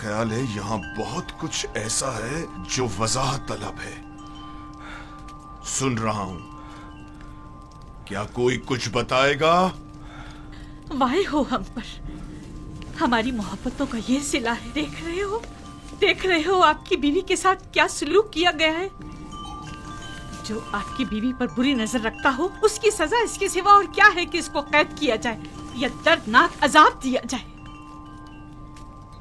ख्याल है यहाँ बहुत कुछ ऐसा है जो वजाहत तलब है। सुन रहा हूँ, क्या कोई कुछ बताएगा? वाहे हो हम पर, हमारी मोहब्बतों का ये सिला है। देख रहे हो आपकी बीवी के साथ क्या सलूक किया गया है। जो आपकी बीवी पर बुरी नजर रखता हो, उसकी सजा इसके सिवा और क्या है कि इसको कैद किया जाए या दर्दनाक अजाब दिया जाए।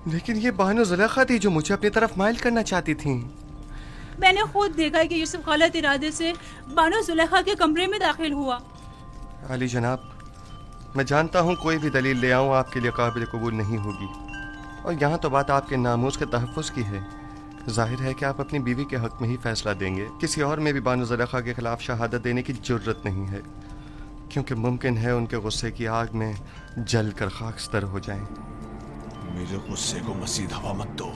लेकिन ये बानो जुलेखा थी जो मुझे अपनी तरफ माइल करना चाहती थी। मैंने खुद देखा कि यूसुफ गलत इरादे से बानो जुलेखा के कमरे में दाखिल हुआ। अली जनाब, मैं जानता हूँ कोई भी दलील ले आऊँ आपके लिए काबिल कबूल नहीं होगी, और यहाँ तो बात आपके नामूस के तहफ़्फ़ुज़ की है। जाहिर है कि आप अपनी बीवी के हक़ में ही फ़ैसला देंगे। किसी और में भी बानो जुलेखा के ख़िलाफ़ शहादत देने की जुर्रत नहीं है, क्योंकि मुमकिन है उनके गुस्से की आग में जल कर खाकस्तर हो जाएं। मेरे गुस्से को मज़ीद हवा मत दो।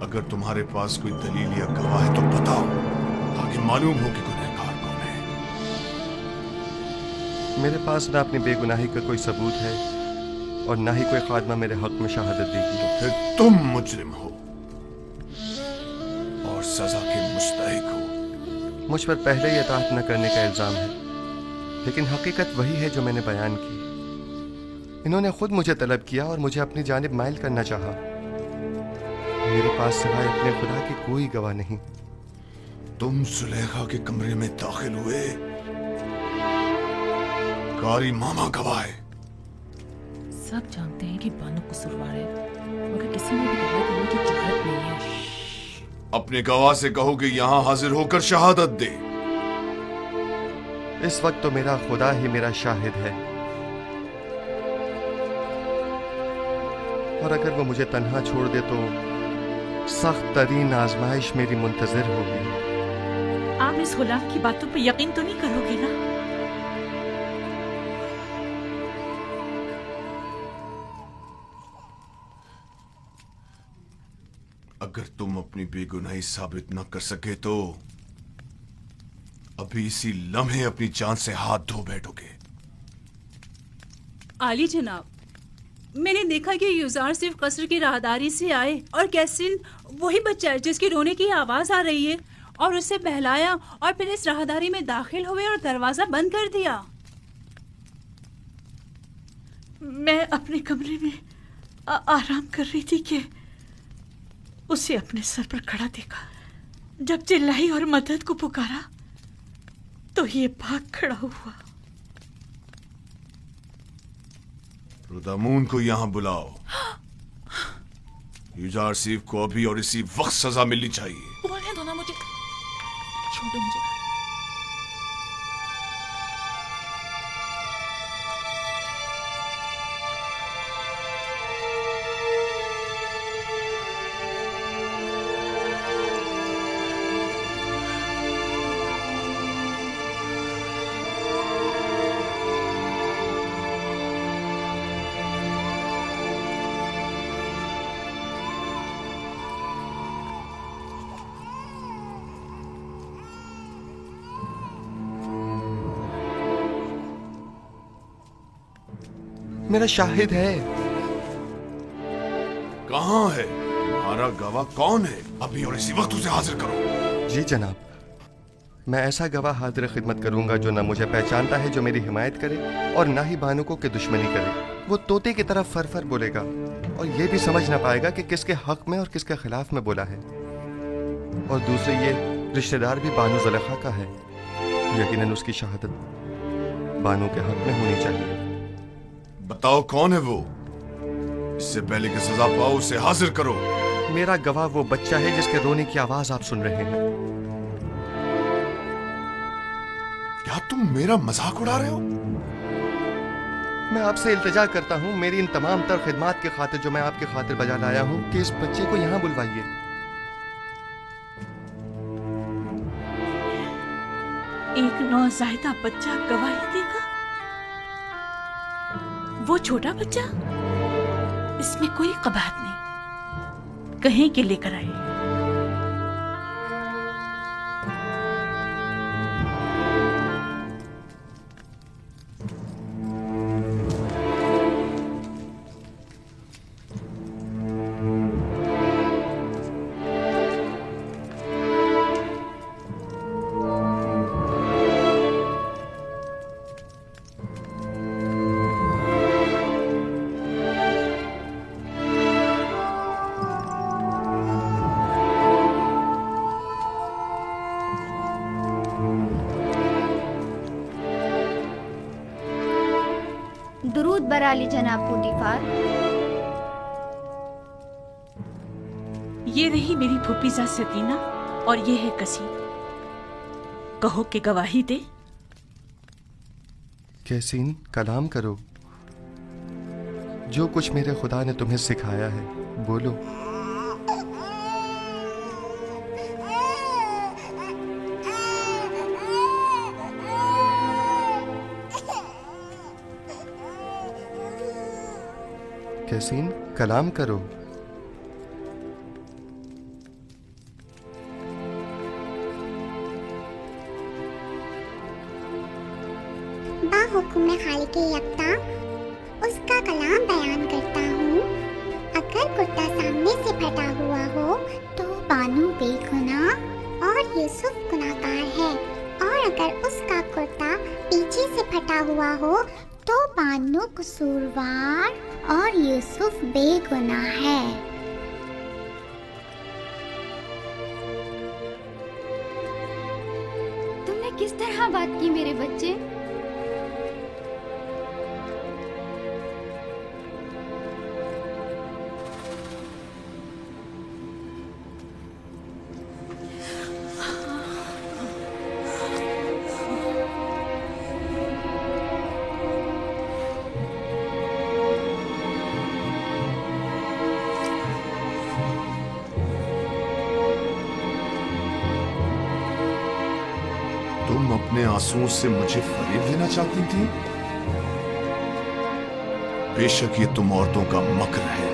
अगर तुम्हारे पास कोई दलील या गवाह है तो बताओ, ताकि मालूम हो कि गुनहगार कौन है। मेरे पास ना अपनी बेगुनाही का कोई सबूत है और ना ही कोई खादमा मेरे हक़ में शहादत देगी। तो फिर तुम मुजरिम हो और सजा के मुस्तहिक हो। मुझ पर पहले ही इताअत न करने का इल्ज़ाम है, लेकिन हकीकत वही है जो मैंने बयान की। इन्होंने खुद मुझे तलब किया और मुझे अपनी जानिब माइल करना चाहा। मेरे पास सिवाय अपने खुदा के कोई गवाह नहीं। तुम जुलेखा के कमरे में दाखिल हुए, कारी मामा गवाह है। सब जानते हैं कि बानो कसूरवार है, मगर किसी ने भी गवाह देने की जुर्रत नहीं है। अपने गवाह से कहो कि यहाँ हाजिर होकर शहादत दे। इस वक्त तो मेरा खुदा ही मेरा शाहिद है, और अगर वो मुझे तन्हा छोड़ दे तो सख्त तरीन आजमाइश मेरी मुंतजर होगी। आप इस गुलाम की बातों पर यकीन तो नहीं करोगे ना? अगर तुम अपनी बेगुनाही साबित न कर सके तो अभी इसी लम्हे अपनी जान से हाथ धो बैठोगे। आली जनाब, मैंने देखा कि यूजार सिर्फ कसर की राहदारी से आए और कैसिन वही बच्चा है जिसकी रोने की आवाज आ रही है, और उसे बहलाया और फिर इस राहदारी में दाखिल हुए और दरवाजा बंद कर दिया। मैं अपने कमरे में आराम कर रही थी कि उसे अपने सर पर खड़ा देखा। जब चिल्लाई और मदद को पुकारा तो ये भाग खड़ा हुआ। रुदामून को यहाँ बुलाओ। यूजार सीफ को अभी और इसी वक्त सजा मिलनी चाहिए। रहने दो ना मुझे, छोड़ दो मुझे। मेरा शाहिद है। कहाँ है तुम्हारा गवाह? कौन है? अभी और इसी वक्त उसे हाजिर करो। जी जनाब, मैं ऐसा गवाह हाजिर खिदमत करूंगा जो ना मुझे पहचानता है, जो मेरी हिमायत करे, और ना ही बानुको की दुश्मनी करे। वो तोते की तरफ फर फर बोलेगा और ये भी समझ ना पाएगा कि किसके हक में और किसके खिलाफ में बोला है। और दूसरे ये रिश्तेदार भी बानो जुलेखा का है। यकीनन उसकी शहादत बानो के हक में होनी चाहिए। बताओ कौन है वो? इससे पहले कि सजा पाओ उसे हाजिर करो। मेरा गवाह वो बच्चा है जिसके रोने की आवाज आप सुन रहे हैं। क्या तुम मेरा मजाक उड़ा रहे हो? मैं आपसे इल्तिजा करता हूँ, मेरी इन तमाम तर खिदमात की खातिर जो मैं आपकी खातिर बजा लाया हूँ, कि इस बच्चे को यहाँ बुलवाइए। एक नौज़ायदा बच्चा गवाही देगा? वो छोटा बच्चा? इसमें कोई कबाहत नहीं, कहीं के लेकर आए। दुरूद बराली जनाब पोटीफार। ये रही मेरी फूफीजा सतीना और ये है कसीम। कहो कि गवाही दे। कैसीन, कलाम करो। जो कुछ मेरे खुदा ने तुम्हें सिखाया है बोलो। कैसीन, कलाम करो। बाहुकुम खालिक यकता उसका कलाम बयान करता हूँ। अगर कुर्ता सामने से फटा हुआ हो तो बानू बेगुनाह और यूसुफ गुनाहगार है, और अगर उसका कुर्ता पीछे से फटा हुआ हो तो बानू कसूरवार और यूसुफ बेगुनाह है। तुमने किस तरह बात की मेरे बच्चे? तुम अपने आंसुओं से मुझे फरेब देना चाहती थी। बेशक ये तुम औरतों का मक्र है,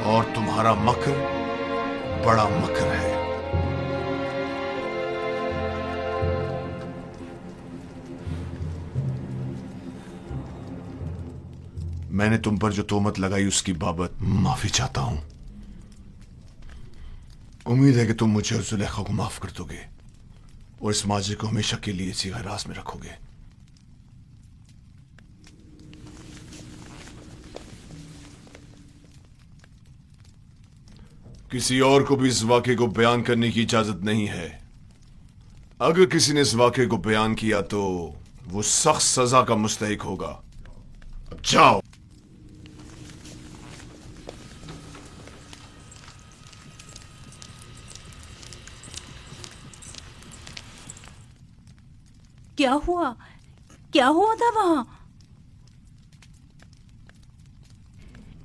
और तुम्हारा मक्र बड़ा मक्र है। मैंने तुम पर जो तोहमत लगाई उसकी बाबत माफी चाहता हूं। उम्मीद है कि तुम मुझे और जुलेखा को माफ कर दोगे और इस माजरे को हमेशा के लिए इसी हिरास में रखोगे। किसी और को भी इस वाक़े को बयान करने की इजाजत नहीं है। अगर किसी ने इस वाक़े को बयान किया तो वो सख्त सजा का मुस्तहिक होगा। अब जाओ। क्या हुआ था वहां?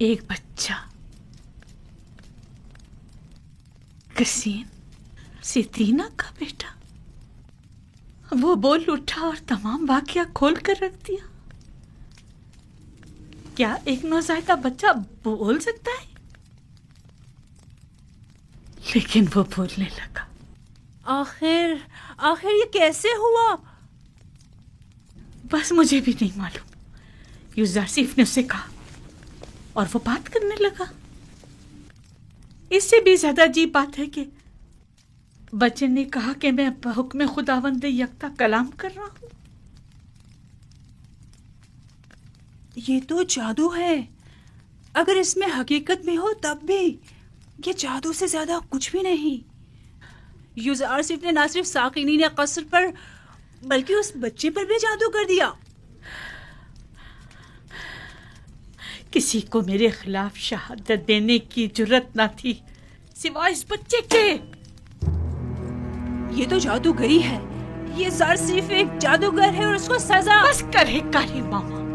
एक बच्चा, कसीम, सितीना का बेटा, वो बोल उठा और तमाम वाकया खोल कर रख दिया। क्या एक नौज़ायदा बच्चा बोल सकता है? लेकिन वो बोलने लगा। आखिर ये कैसे हुआ? बस मुझे भी नहीं मालूम। यूसुफ ने उसे कहा और वो बात करने लगा। इससे भी ज्यादा अजीब बात है कि बच्चे ने कहा कि मैं हुक्म खुदावंद यकता कलाम कर रहा हूं। ये तो जादू है। अगर इसमें हकीकत में हो तब भी ये जादू से ज्यादा कुछ भी नहीं। यूसुफ ने ना सिर्फ साकिनीन कसर पर बल्कि उस बच्चे पर भी जादू कर दिया। किसी को मेरे खिलाफ शहादत देने की जुर्रत ना थी सिवाय इस बच्चे के। ये तो जादूगरी है। ये ज़ार सिर्फ एक जादूगर है और उसको सजा। बस करे कारी मामा।